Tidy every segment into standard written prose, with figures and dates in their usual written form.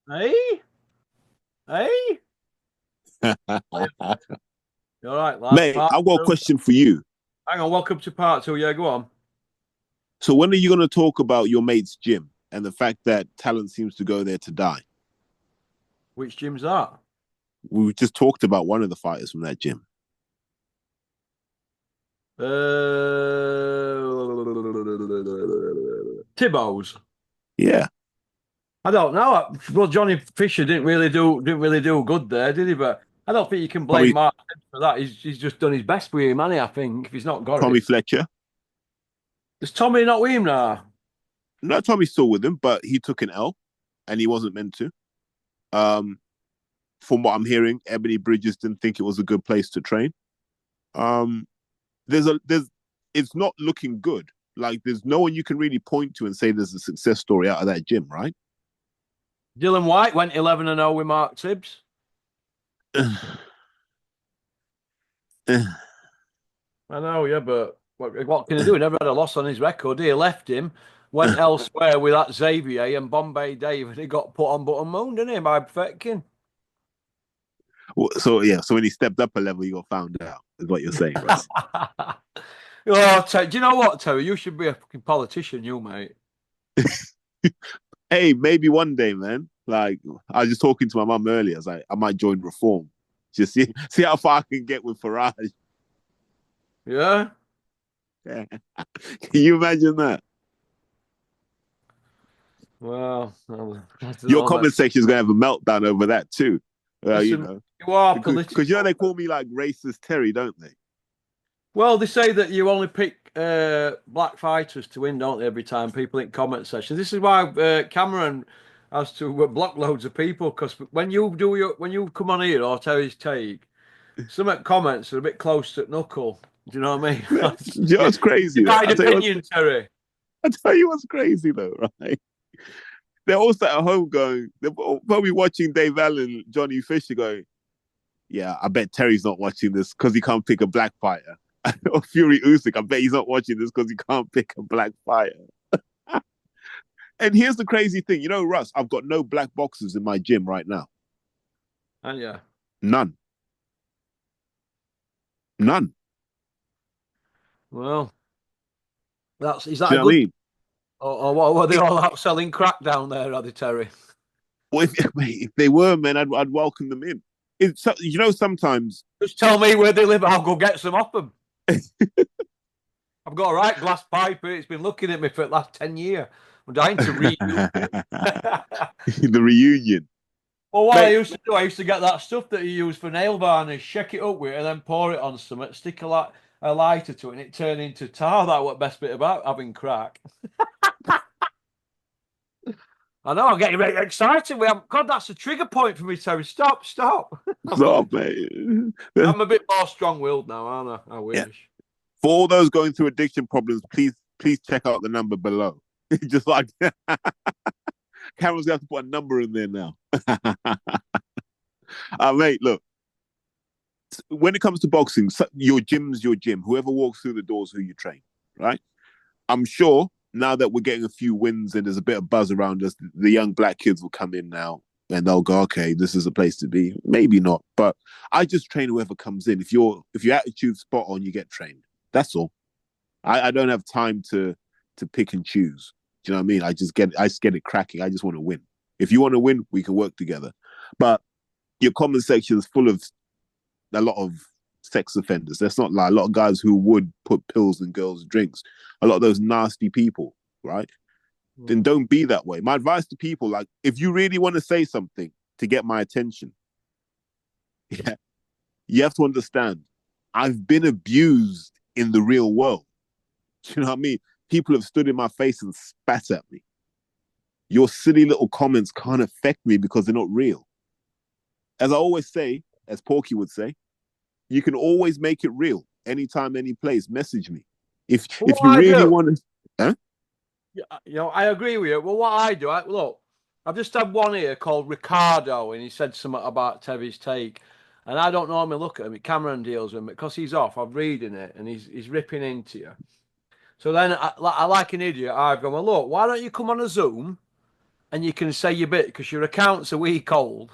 Hey, hey, you all right, lad? Mate, Part I've got a two. question for you. Hang on, welcome to part two. Yeah, go on. So when are you going to talk about your mate's gym and the fact that talent seems to go there to die? Which gym's that? We just talked about one of the fighters from that gym. Tibbo's. Yeah, I don't know. Well, Johnny Fisher didn't really do good there, did he? But I don't think you can blame Tommy Mark Tibbs for that. He's just done his best with him, hasn't he? I think if he's not got Tommy it, Fletcher. does Tommy not with him now? No, Tommy's still with him, but he took an L and he wasn't meant to. Um, from what I'm hearing, Ebony Bridges didn't think it was a good place to train. Um, there's it's not looking good. Like there's no one you can really point to and say there's a success story out of that gym, right? Dylan White went 11-0 with Mark Tibbs. I know, yeah, but what can he do? He never had a loss on his record. He left him, went elsewhere with that Xavier and Bombay Dave, and he got put on button moon, didn't he, by Fetkin? So yeah, so when he stepped up a level, he got found out. Is what you're saying, Russ? Oh, do you know what, Terry? You should be a fucking politician, you mate. Hey, maybe one day, man. Like I was just talking to my mum earlier. I was like, I might join Reform. Just see how far I can get with Farage. Yeah. Yeah. Can you imagine that? Well, I don't Your know, mate. comment section is gonna have a meltdown over that too. You Listen, know, you are because political. they call me like racist Terry, don't they? Well, they say that you only pick black fighters to win, don't they? Every time people in comment sections. This is why Cameron has to block loads of people because when you come on here or Terry's take, some of the comments are a bit close to knuckle. Do you know what I mean? Man, you know what's crazy though? Divide opinion, Terry. I tell you what's crazy though, right? They're all sat at home going, they're probably watching Dave Allen, Johnny Fisher going, yeah, I bet Terry's not watching this because he can't pick a black fighter. Or Fury Usyk, I bet he's not watching this because he can't pick a black fighter. And here's the crazy thing, you know, Russ, I've got no black boxers in my gym right now. And yeah, None, none. well, that's is Do that you a know what I good? mean? Or what were they It, all out selling crack down there, are they, Terry? well, if they were, man, I'd welcome them in. It's you know sometimes. Just tell me where they live. I'll go get some off them. I've got a right glass pipe. It's been looking at me for the last 10 years. I'm dying to reuse it. The reunion, Well, what I mate. used to do, I used to get that stuff that you use for nail varnish, shake it up with, and then pour it on something, stick a lighter to it, and it turned into tar. That was the best bit about having crack. I know, I'm getting very excited. God, that's a trigger point for me, Terry. Stop, stop. Stop, mate. I'm a bit more strong-willed now, aren't I? I Yeah. wish. For all those going through addiction problems, please check out the number below. Just like Cameron's gonna have to put a number in there now. Mate, look, when it comes to boxing, your gym's your gym. Whoever walks through the doors, who you train, right? I'm sure now that we're getting a few wins and there's a bit of buzz around us, the young black kids will come in now and they'll go, okay, this is a place to be. Maybe not, but I just train whoever comes in. If your attitude's spot on, you get trained. That's all. I don't have time to pick and choose. Do you know what I mean? I just get it cracking. I just want to win. If you want to win, we can work together. But your comment section is full of a lot of sex offenders. That's not lie. A lot of guys who would put pills in girls' drinks. A lot of those nasty people, right? Then Mm. don't be that way. My advice to people, like, if you really want to say something to get my attention, yeah, you have to understand. I've been abused in the real world. Do you know what I mean? People have stood in my face and spat at me. Your silly little comments can't affect me because they're not real. As I always say, as Porky would say, you can always make it real. Anytime, any place, message me. If Well, if what you I really do, want to, huh? yeah, I agree with you. Well, what I do, look, I've just had one here called Ricardo, and he said something about Terry's take. And I don't normally look at him. Cameron deals with him because he's off. I'm reading it, and he's ripping into you. So then, I like an idiot, I've gone, well, look, why don't you come on a Zoom? and you can say your bit because your account's a week old,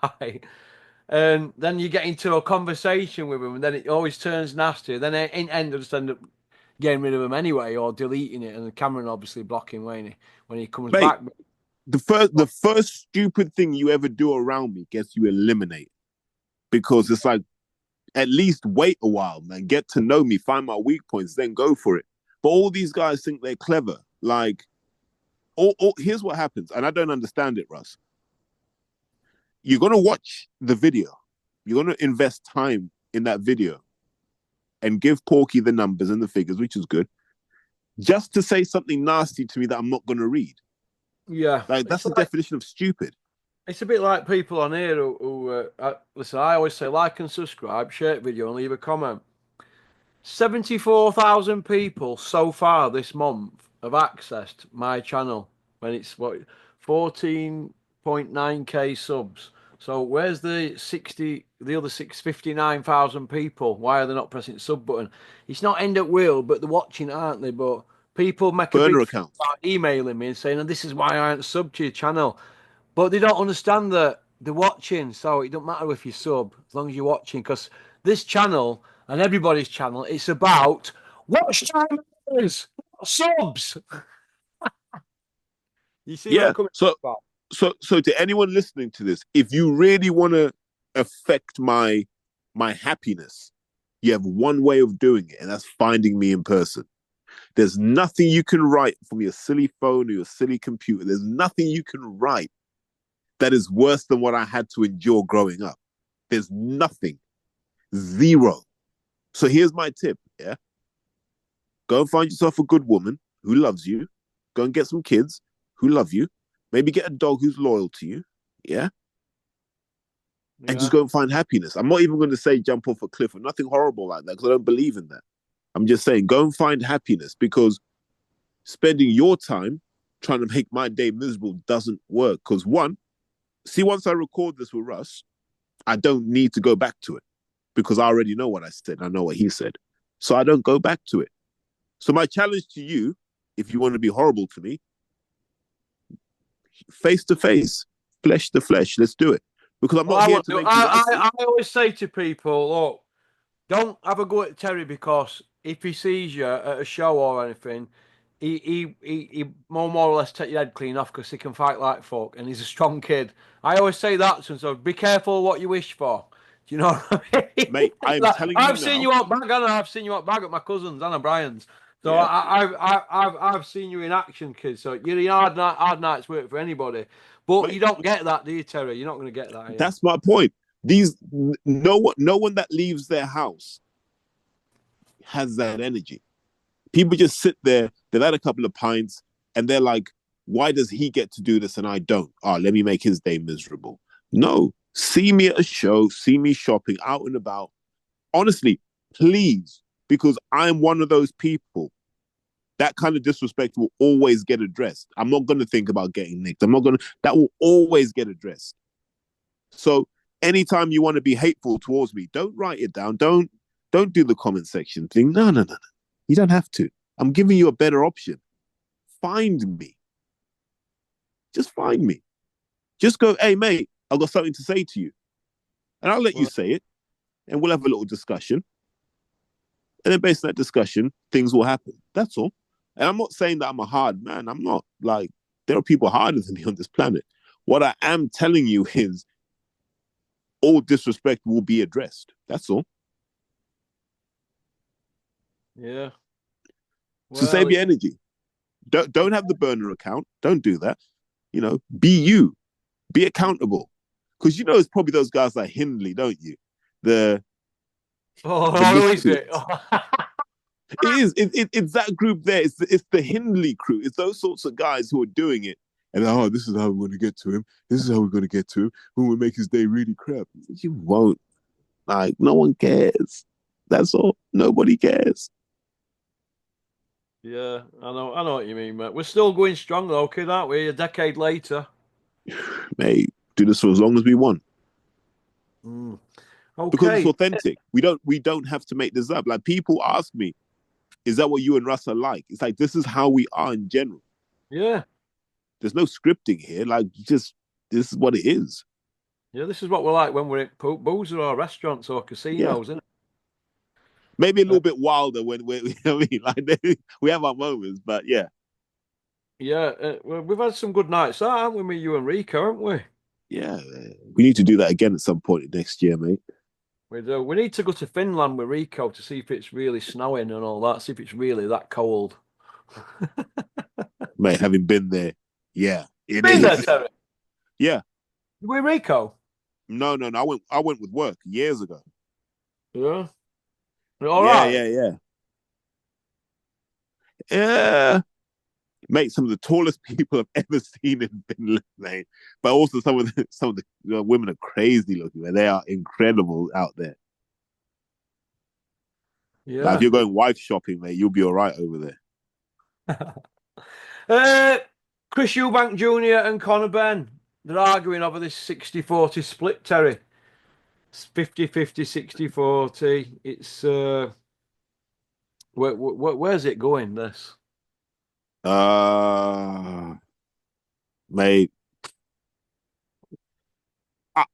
right? And then you get into a conversation with them, and then it always turns nasty. Then in end, I just end up getting rid of them anyway, or deleting it. And Cameron obviously blocking Wayne when he comes Mate, back. the first stupid thing you ever do around me gets you eliminated because it's like at least wait a while, man. Get to know me, find my weak points, then go for it. But all these guys think they're clever. Like, here's what happens, and I don't understand it, Russ. You're gonna watch the video. You're gonna invest time in that video and give Porky the numbers and the figures, which is good, just to say something nasty to me that I'm not gonna read. Yeah, Like that's the definition of stupid. it's a bit like people on here who listen. I always say like and subscribe, share the video, and leave a comment. 74,000 people so far this month have accessed my channel when it's what 14.9k subs. So where's the other 659,000 people? Why are they not pressing the sub button? It's not end at will, but they're watching, aren't they? But people make a Burner big accounts. about emailing me and saying, oh, this is why I aren't sub to your channel. But they don't understand that they're watching, so it don't matter if you sub as long as you're watching. Because this channel and everybody's channel, it's about watch time is subs. You see where Yeah. I'm coming So from? so to anyone listening to this, if you really want to affect my happiness, you have one way of doing it, and that's finding me in person. There's nothing you can write from your silly phone or your silly computer. There's nothing you can write that is worse than what I had to endure growing up. There's nothing. Zero. So here's my tip, yeah? Go and find yourself a good woman who loves you. Go and get some kids who love you. Maybe get a dog who's loyal to you, yeah? And Yeah. just go and find happiness. I'm not even going to say jump off a cliff or nothing horrible like that because I don't believe in that. I'm just saying go and find happiness because spending your time trying to make my day miserable doesn't work. Because once I record this with Russ, I don't need to go back to it because I already know what I said. I know what he said. So I don't go back to it. So my challenge to you, if you want to be horrible to me, face to face, flesh to flesh, let's do it. Because I'm not here to make you nice. I always say to people, look, don't have a go at Terry because if he sees you at a show or anything, he more or less take your head clean off because he can fight like fuck and he's a strong kid. I always say that to him, so be careful what you wish for. Do you know what I mean? Mate, I'm Like, telling you I've seen now. you out back, and I've seen you out back at my cousin's, Anna Bryan's. So Yeah. I've seen you in action, kid. So you're in hard night's work for anybody, but Mate, you don't get that, do you, Terry? You're not going to get that. that's my point. No one that leaves their house has that energy. People just sit there, they've had a couple of pints, and they're like, why does he get to do this and I don't? Oh, let me make his day miserable. No, see me at a show, see me shopping, out and about. Honestly, please, because I'm one of those people. That kind of disrespect will always get addressed. I'm not going to think about getting nicked. That will always get addressed. So anytime you want to be hateful towards me, don't write it down. Don't do the comment section thing. No. You don't have to. I'm giving you a better option. Find me. Just find me. Just go, hey, mate, I've got something to say to you. And I'll let you say it. And we'll have a little discussion. And then based on that discussion, things will happen. That's all. And I'm not saying that I'm a hard man. I'm not. Like, there are people harder than me on this planet. What I am telling you is all disrespect will be addressed. That's all. Yeah. So save your energy. Don't have the burner account. Don't do that. Be you. Be accountable. Because it's probably those guys like Hindley, don't you? The is it? It is. It's that group there. It's the Hindley crew. It's those sorts of guys who are doing it. And this is how we're going to get to him. This is how we're going to get to him. We will make his day really crap. You won't. Like, no one cares. That's all. Nobody cares. Yeah, I know what you mean, mate. We're still going strong though, kid, aren't we? A decade later. Mate, do this for as long as we want. Okay. Because it's authentic. We don't have to make this up. Like, people ask me, is that what you and Russ are like? It's like, this is how we are in general. Yeah. There's no scripting here. Like, just this is what it is. Yeah, this is what we're like when we're at boozer or restaurants or Yeah. casinos, isn't it? Maybe a little bit wilder when we, you know what I mean? Like, we have our moments, but yeah. Yeah, we've had some good nights, haven't we, with you and Rico, haven't we? Yeah, we need to do that again at some point next year, mate. We do. We need to go to Finland with Rico to see if it's really snowing and all that, see if it's really that cold. Mate, having been there, yeah, it Been there, is. Terry? Yeah. With Rico? No. I went with work years ago. Yeah. All Yeah, right. yeah, yeah. Yeah. Mate, some of the tallest people I've ever seen in Finland, mate. But also some of the women are crazy looking, man. They are incredible out there. Like if Yeah. you're going wife shopping, mate, you'll be all right over there. uh, Chris Eubank Jr. and Conor Benn, they're arguing over this 60-40 split, Terry. It's 50-50, 60-40. It's where's it going, this? Mate,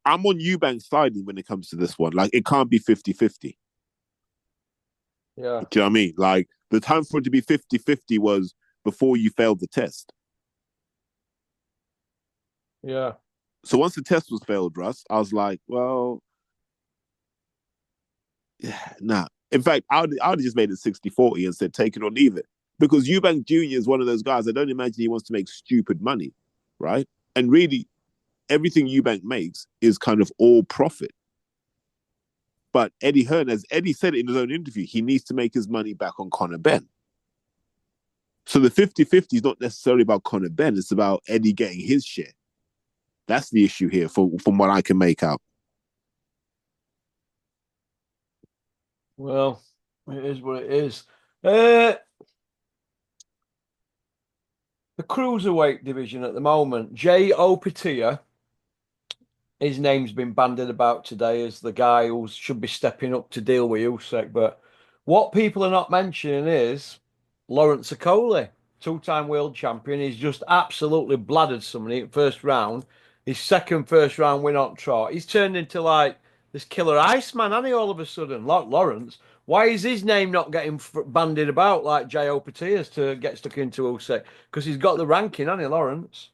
I'm on Eubank's side when it comes to this one. Like, it can't be 50-50. Yeah. Do you know what I mean? Like, the time for it to be 50-50 was before you failed the test. Yeah. So once the test was failed, Russ, I was like, well, yeah, nah. In fact, I would have just made it 60-40 and said take it or leave it. Because Eubank Jr. is one of those guys, I don't imagine he wants to make stupid money, right? And really, everything Eubank makes is kind of all profit. But Eddie Hearn, as Eddie said in his own interview, he needs to make his money back on Conor Benn. So the 50-50 is not necessarily about Conor Benn, it's about Eddie getting his share. That's the issue here, from what I can make out. Well, it is what it is. The Cruiserweight division at the moment, Jay Opatia, his name's been bandied about today as the guy who should be stepping up to deal with Usyk. But what people are not mentioning is Lawrence Okoli, two-time world champion. He's just absolutely bladdered somebody in first round. His second first round win on trot. He's turned into like this killer Iceman, hasn't he, all of a sudden? Like Lawrence. Why is his name not getting bandied about like Jay Opatia's to get stuck into Usyk? Because he's got the ranking, hasn't he, Lawrence?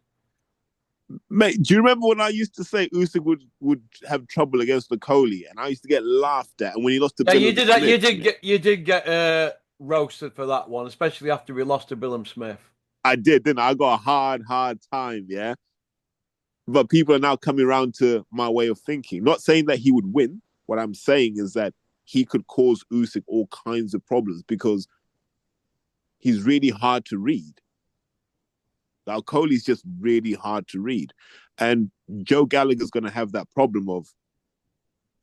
Mate, do you remember when I used to say Usyk would have trouble against Okoli, and I used to get laughed at, and when he lost to Yeah, Bill you did that. Smith, You did get roasted for that one, especially after we lost to Billum Smith. I did, didn't I? I got a hard time, yeah. But people are now coming around to my way of thinking. Not saying that he would win. What I'm saying is that he could cause Usyk all kinds of problems because he's really hard to read. Now, Okoli's just really hard to read. And Joe Gallagher's going to have that problem of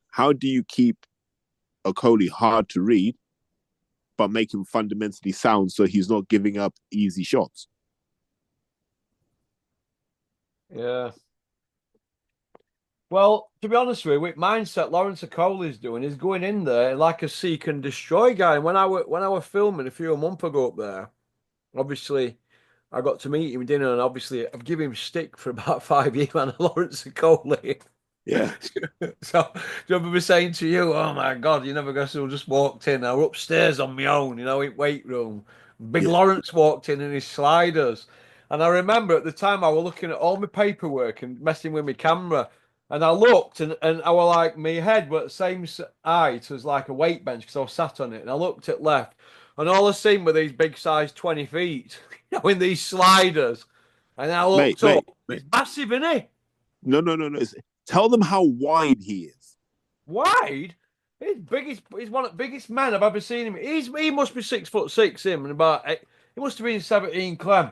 how do you keep Okoli hard to read, but make him fundamentally sound so he's not giving up easy shots? Yeah. Well, to be honest with you, with mindset Lawrence Okoli's doing is going in there like a seek and destroy guy. And when I were filming a few months ago up there, obviously I got to meet him dinner, and obviously I've given him stick for about 5 years, man. Lawrence Okoli. Yeah. So, do you remember me saying to you, "Oh my God, you never guess who just walked in? I was upstairs on my own, in weight room. Big Yeah. Lawrence walked in his sliders." And I remember at the time I was looking at all my paperwork and messing with my camera. And I looked and I was like, my head was the same height as like a weight bench because I was sat on it. And I looked at left, and all I seen were these big size 20 feet, in these sliders. And I looked up. Mate. He's massive, isn't he? No. Tell them how wide he is. Wide? He's one of the biggest men I've ever seen him. He must be 6'6", him, and he must have been 17 clem.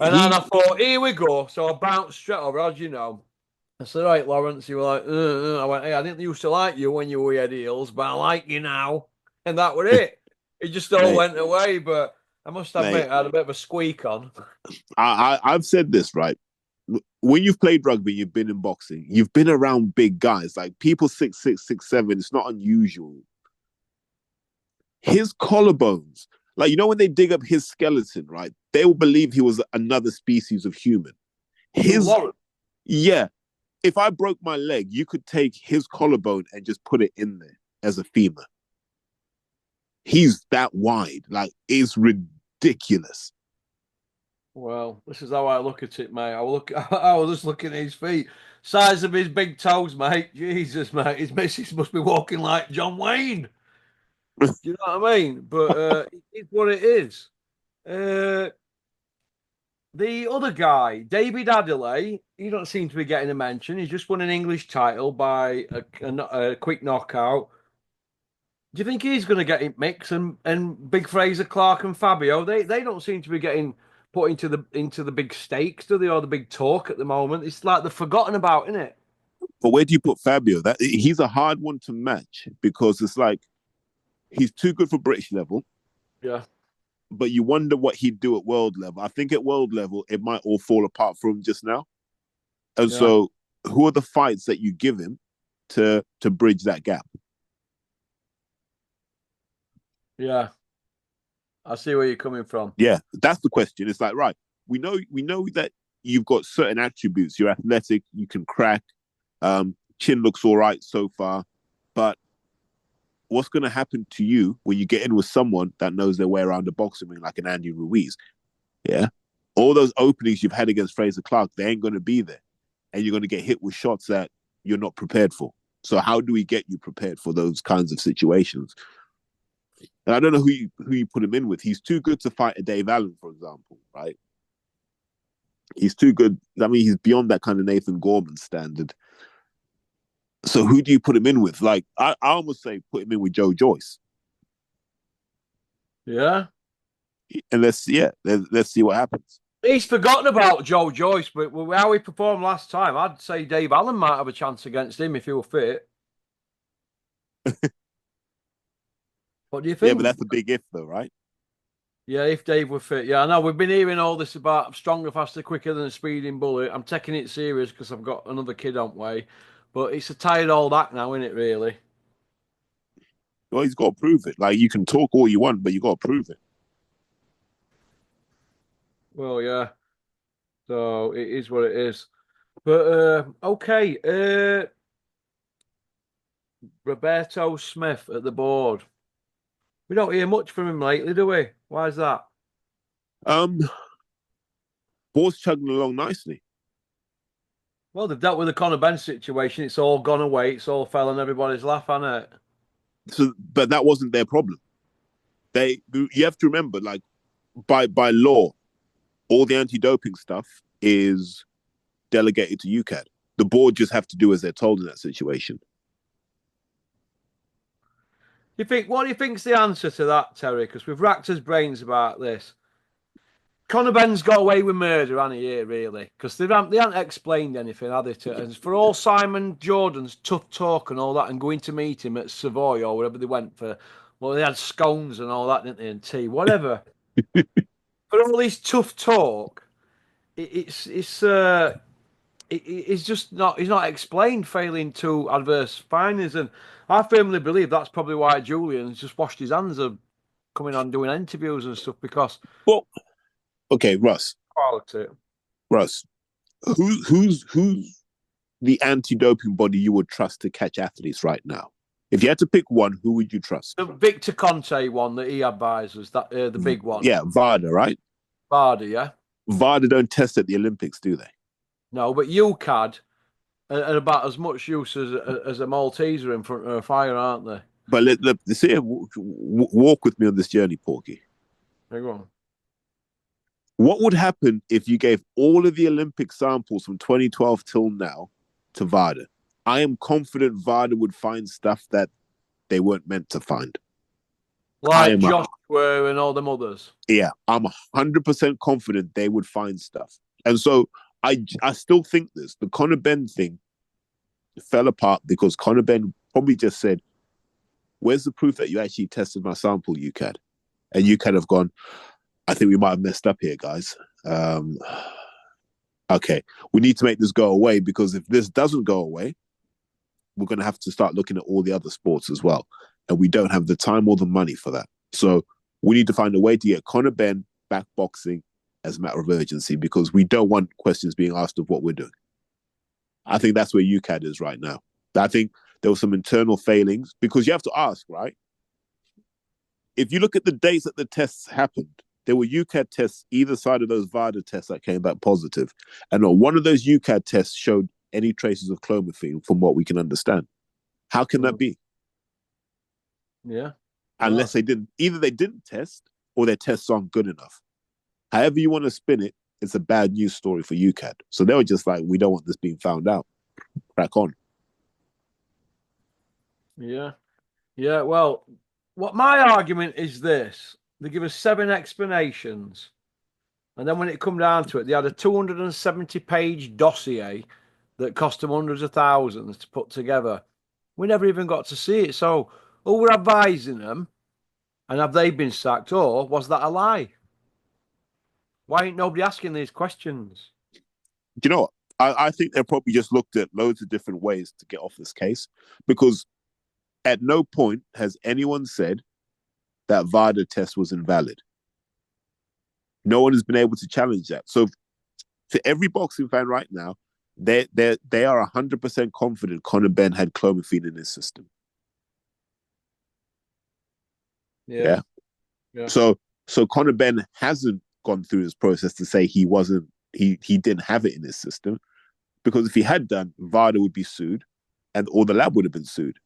And then I thought, here we go. So I bounced straight over, as you know. I said, all right, Lawrence. You were like, I went, hey, I didn't used to like you when you were head heels, but I like you now. And that was it. It just all went away. But I must admit, I had a bit of a squeak on. I've said this, right? When you've played rugby, you've been in boxing, you've been around big guys, like people 6'6", 6'7", it's not unusual. His collarbones, like, when they dig up his skeleton, right? they will believe he was another species of human. Yeah. If I broke my leg, you could take his collarbone and just put it in there as a femur. He's that wide. Like, it's ridiculous. Well, this is how I look at it, mate. I was just looking at his feet. Size of his big toes, mate. Jesus, mate. His missus must be walking like John Wayne. Do you know what I mean? But it's what it is. The other guy, David Adelaide, he don't seem to be getting a mention. He's just won an English title by a quick knockout. Do you think he's going to get it mixed? And Big Fraser Clark and Fabio, they don't seem to be getting put into the big stakes, do they, or the big talk at the moment? It's like they're forgotten about, isn't it? But where do you put Fabio? That he's a hard one to match because it's like he's too good for British level. Yeah. But you wonder what he'd do at world level. I think at world level, it might all fall apart for him just now. And so who are the fights that you give him to bridge that gap? Yeah. I see where you're coming from. Yeah, that's the question. It's like, right, we know that you've got certain attributes. You're athletic, you can crack, chin looks all right so far, but what's going to happen to you when you get in with someone that knows their way around the boxing ring, like an Andy Ruiz? Yeah. All those openings you've had against Fraser Clark, they ain't going to be there. And you're going to get hit with shots that you're not prepared for. So how do we get you prepared for those kinds of situations? And I don't know who you put him in with. He's too good to fight a Dave Allen, for example, right? He's too good. I mean, he's beyond that kind of Nathan Gorman standard. So who do you put him in with? Like, I almost say put him in with Joe Joyce. Yeah. And let's see what happens. He's forgotten about Joe Joyce, but how he performed last time, I'd say Dave Allen might have a chance against him if he were fit. What do you think? Yeah, but that's a big if, though, right? Yeah, if Dave were fit. Yeah, I know. We've been hearing all this about stronger, faster, quicker than a speeding bullet. I'm taking it serious because I've got another kid on way. But it's a tired old act now, isn't it, really? Well, he's got to prove it. Like, you can talk all you want, but you got to prove it. Well, yeah. So it is what it is. But, okay. Roberto Smith at the board. We don't hear much from him lately, do we? Why is that? Board's chugging along nicely. Well, they've dealt with the Conor Benn situation. It's all gone away. It's all fell on everybody's lap, hasn't it? So, but that wasn't their problem. You have to remember, like, by law, all the anti-doping stuff is delegated to UCAD. The board just have to do as they're told in that situation. What do you think's the answer to that, Terry? Because we've racked his brains about this. Conor Benn's got away with murder, hasn't he, here, really? Because they haven't explained anything, have they? And for all Simon Jordan's tough talk and all that, and going to meet him at Savoy or wherever they went for, well, they had scones and all that, didn't they, and tea, whatever. For all his tough talk, it's just not. He's not explained failing to adverse findings, and I firmly believe that's probably why Julian's just washed his hands of coming on doing interviews and stuff because. Well, okay, Russ. Quality. Russ, who's the anti-doping body you would trust to catch athletes right now? If you had to pick one, who would you trust? The Victor Conte one that he advises, that the big one. Yeah, VADA, right? VADA, yeah. VADA don't test at the Olympics, do they? No, but UCAD are about as much use as a Malteser in front of a fire, aren't they? But let's see, walk with me on this journey, Porky. Hang on. What would happen if you gave all of the Olympic samples from 2012 till now to VADA? I am confident VADA would find stuff that they weren't meant to find. Like Joshua and all them others. Yeah, I'm 100% confident they would find stuff. And so I still think this. The Conor Benn thing fell apart because Conor Benn probably just said, where's the proof that you actually tested my sample, UCAD? And UCAD have gone, I think we might have messed up here, guys. Okay, we need to make this go away because if this doesn't go away, we're going to have to start looking at all the other sports as well. And we don't have the time or the money for that. So we need to find a way to get Conor Benn back boxing as a matter of urgency because we don't want questions being asked of what we're doing. I think that's where UCAD is right now. I think there were some internal failings because you have to ask, right? If you look at the dates that the tests happened, there were UCAD tests either side of those VADA tests that came back positive. And not one of those UCAD tests showed any traces of clomiphene from what we can understand. How can that be? Yeah. Unless they didn't, either they didn't test or their tests aren't good enough. However you want to spin it, it's a bad news story for UCAD. So they were just like, we don't want this being found out. Crack on. Yeah. Yeah. Well, what my argument is this: they give us 7 explanations, and then when it come down to it, they had a 270-page dossier that cost them hundreds of thousands to put together. We never even got to see it. So, who were advising them, and have they been sacked, or was that a lie? Why ain't nobody asking these questions? Do you know what? I think they probably just looked at loads of different ways to get off this case because at no point has anyone said that VADA test was invalid. No one has been able to challenge that. So for every boxing fan right now, they are 100% confident Conor Benn had clomiphene in his system. Yeah. So Conor Benn hasn't gone through this process to say he didn't have it in his system, because if he had done, VADA would be sued and all the lab would have been sued.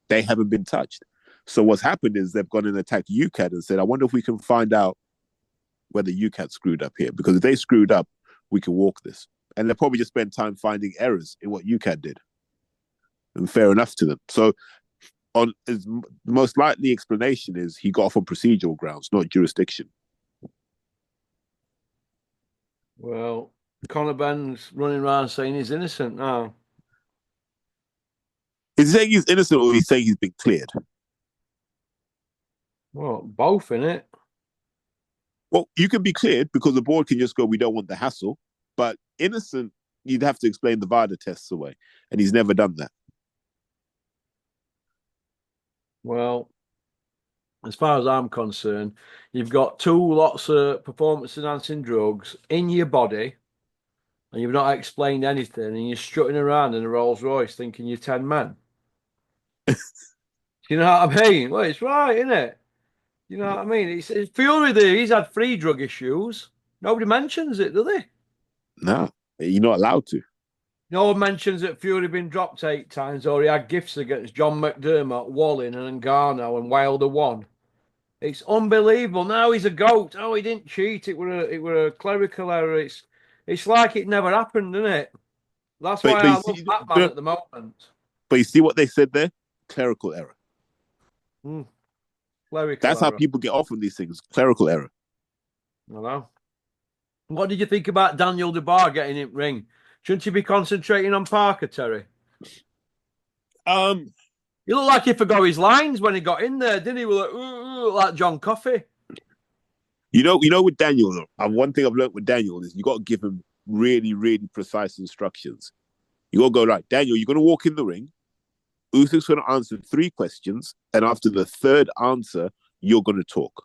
They haven't been touched. So what's happened is they've gone and attacked UCAD and said, I wonder if we can find out whether UCAD screwed up here, because if they screwed up, we can walk this. And they'll probably just spend time finding errors in what UCAD did. And fair enough to them. So the most likely explanation is he got off on procedural grounds, not jurisdiction. Well, Conor Benn's running around saying he's innocent now. Is he saying he's innocent or he's saying he's been cleared? Well, both, innit? Well, you can be cleared because the board can just go, we don't want the hassle. But innocent, you'd have to explain the VADA tests away. And he's never done that. Well, as far as I'm concerned, you've got 2 lots of performance-enhancing drugs in your body, and you've not explained anything, and you're strutting around in a Rolls Royce thinking you're 10 men. You know what I mean? Well, it's right, isn't it? You know what I mean? It's Fury there. He's had 3 drug issues. Nobody mentions it, do they? No, you're not allowed to. No one mentions that Fury been dropped 8 times, or he had gifts against John McDermott, Wallin, and Ngannou, and Wilder won. It's unbelievable. Now he's a goat. Oh, he didn't cheat. It were a clerical error. It's like it never happened, isn't it? That's why I love Batman at the moment. But you see what they said there? Clerical error. Clerical That's error. how people get off on these things. Clerical error. I know. What did you think about Daniel Dubois getting in ring? Shouldn't you be concentrating on Parker, Terry? He looked like he forgot his lines when he got in there, didn't he? Like John Coffey. You know, with Daniel, though, one thing I've learned with Daniel is you got to give him really, really precise instructions. You got to go, right, Daniel, you're going to walk in the ring. Usyk's going to answer 3 questions, and after the 3rd answer, you're going to talk.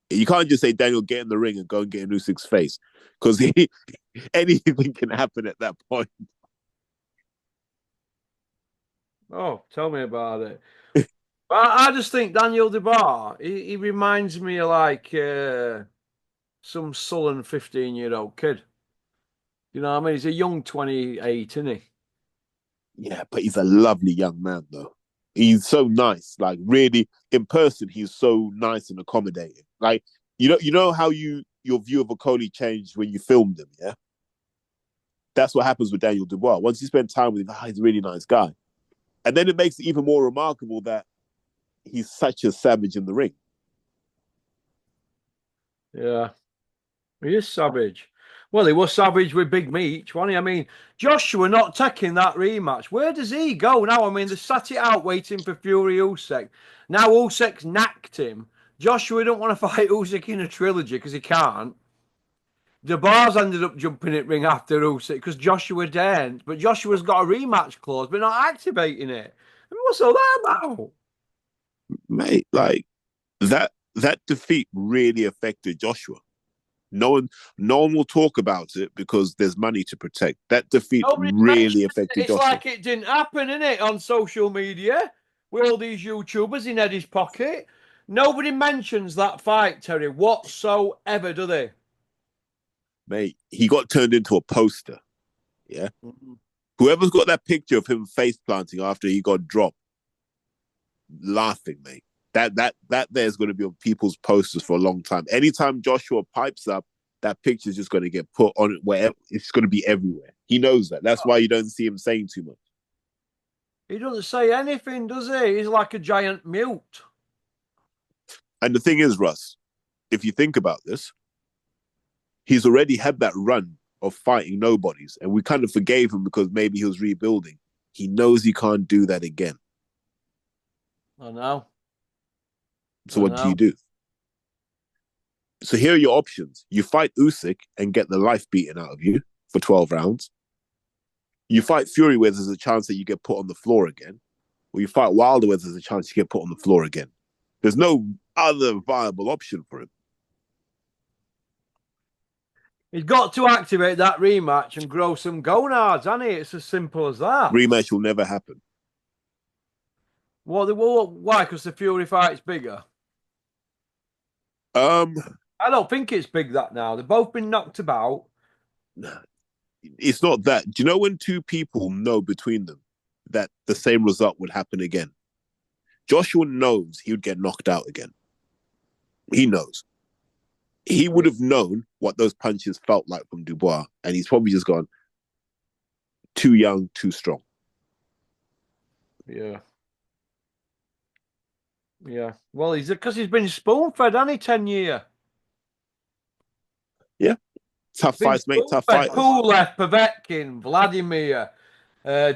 You can't just say, Daniel, get in the ring and go and get in Usyk's face, because anything can happen at that point. Oh, tell me about it. I just think Daniel Dubois, he reminds me of like some sullen 15-year-old kid. You know what I mean? He's a young 28, isn't he? Yeah, but he's a lovely young man, though. He's so nice. Like, really, in person, he's so nice and accommodating. Like, you know how your view of Okolie changed when you filmed him, yeah? That's what happens with Daniel Dubois. Once you spend time with him, he's a really nice guy. And then it makes it even more remarkable that he's such a savage in the ring. Yeah, he is savage. Well, he was savage with Big Meech, wasn't he? I mean, Joshua not taking that rematch. Where does he go now? I mean, they sat it out waiting for Fury Usyk. Now Usyk's knacked him. Joshua don't want to fight Usyk in a trilogy because he can't. The bars ended up jumping at ring after Usyk because Joshua daren't. But Joshua's got a rematch clause, but not activating it. I mean, what's all that about? Mate, like, that defeat really affected Joshua. No one will talk about it because there's money to protect. That defeat Nobody mentions really it. affected It's Joshua. like it didn't happen, innit? On social media with all these YouTubers in Eddie's pocket. Nobody mentions that fight, Terry, whatsoever, do they? Mate, he got turned into a poster. Yeah. Mm-hmm. Whoever's got that picture of him face planting after he got dropped, laughing, mate. That there's going to be on people's posters for a long time. Anytime Joshua pipes up, that picture's just going to get put on it wherever. It's going to be everywhere. He knows that. That's why you don't see him saying too much. He doesn't say anything, does he? He's like a giant mute. And the thing is, Russ, if you think about this, he's already had that run of fighting nobodies, and we kind of forgave him because maybe he was rebuilding. He knows he can't do that again. I know. So what do you do? So here are your options. You fight Usyk and get the life beaten out of you for 12 rounds. You fight Fury where there's a chance that you get put on the floor again. Or you fight Wilder where there's a chance you get put on the floor again. There's no other viable option for him. He's got to activate that rematch and grow some gonads, hasn't he? It's as simple as that. Rematch will never happen. Why? Because the Fury fight's bigger. I don't think it's big that now. They've both been knocked about. It's not that. Do you know when two people know between them that the same result would happen again? Joshua knows he would get knocked out again. He knows. He would have known what those punches felt like from Dubois, and he's probably just gone, too young, too strong. Yeah. Yeah. Well, because he's been spoon-fed, hasn't he, 10 years? Yeah. Tough fights, mate. Tough fights. Pulev, Povetkin, Vladimir,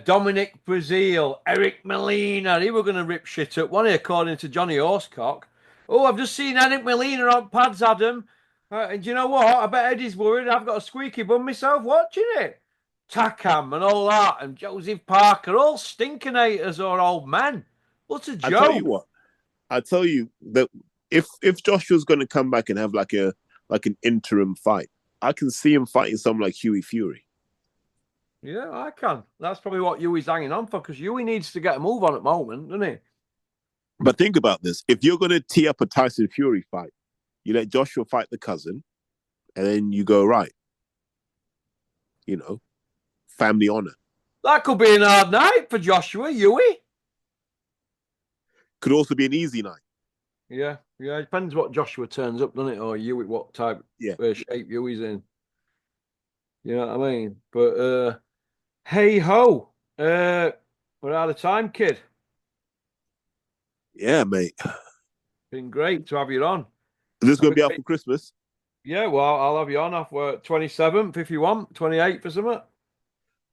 Dominic Brazil, Eric Molina. He were going to rip shit up, wasn't he, according to Johnny Horsecock? Oh, I've just seen Eric Molina on pads, Adam. And you know what? I bet Eddie's worried. I've got a squeaky bum myself watching it. Takam and all that, and Joseph Parker, all stinkinators or old men. What a joke. I tell you what. I tell you that if Joshua's going to come back and have like an interim fight, I can see him fighting someone like Hughie Fury. Yeah, I can. That's probably what Hughie's hanging on for, because Hughie needs to get a move on at the moment, doesn't he? But think about this. If you're going to tee up a Tyson Fury fight, you let Joshua fight the cousin, and then you go, right, family honor. That could be an hard night for Joshua, Hughie. Could also be an easy night. Yeah. It depends what Joshua turns up, doesn't it? Or Hughie, what type of shape Hughie's in. You know what I mean? But hey ho, we're out of time, kid. Yeah, mate. Been great to have you on. Is this going to be out for Christmas? Yeah, well, I'll have you on off 27th if you want, 28th or something.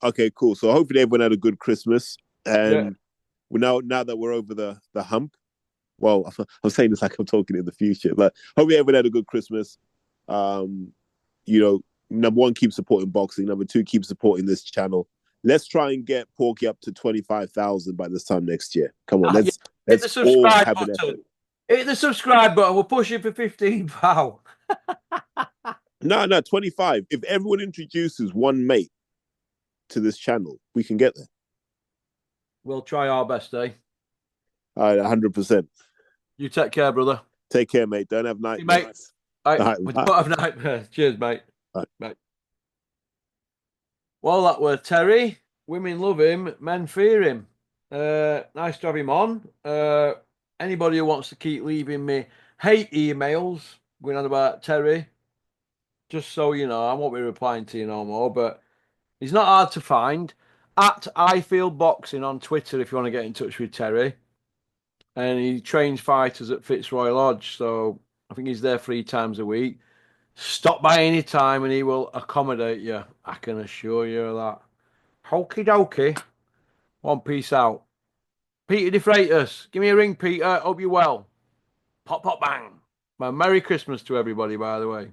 Okay, cool. So hopefully everyone had a good Christmas, and now that we're over the hump. Well, I'm saying this like I'm talking in the future, but hopefully everyone had a good Christmas. Number one, keep supporting boxing. Number two, keep supporting this channel. Let's try and get Porky up to 25,000 by this time next year. Come on, let's all have an effort. Hit the subscribe button. We're pushing for 15, pal. No, 25. If everyone introduces one mate to this channel, we can get there. We'll try our best, eh? All right, 100%. You take care, brother. Take care, mate. Don't have nightmares. All right. Don't have nightmares. Cheers, mate. All right. Bye. Well, that were Terry. Women love him, men fear him. Nice to have him on. Anybody who wants to keep leaving me hate emails going on about Terry, just so you know, I won't be replying to you no more, but he's not hard to find. At I Feel Boxing on Twitter if you want to get in touch with Terry. And he trains fighters at Fitzroy Lodge, so I think he's there 3 times a week. Stop by any time and he will accommodate you. I can assure you of that. Hokey dokey. One piece out. Peter De Freitas. Give me a ring, Peter. Hope you're well. Pop, pop, bang. Well, Merry Christmas to everybody, by the way.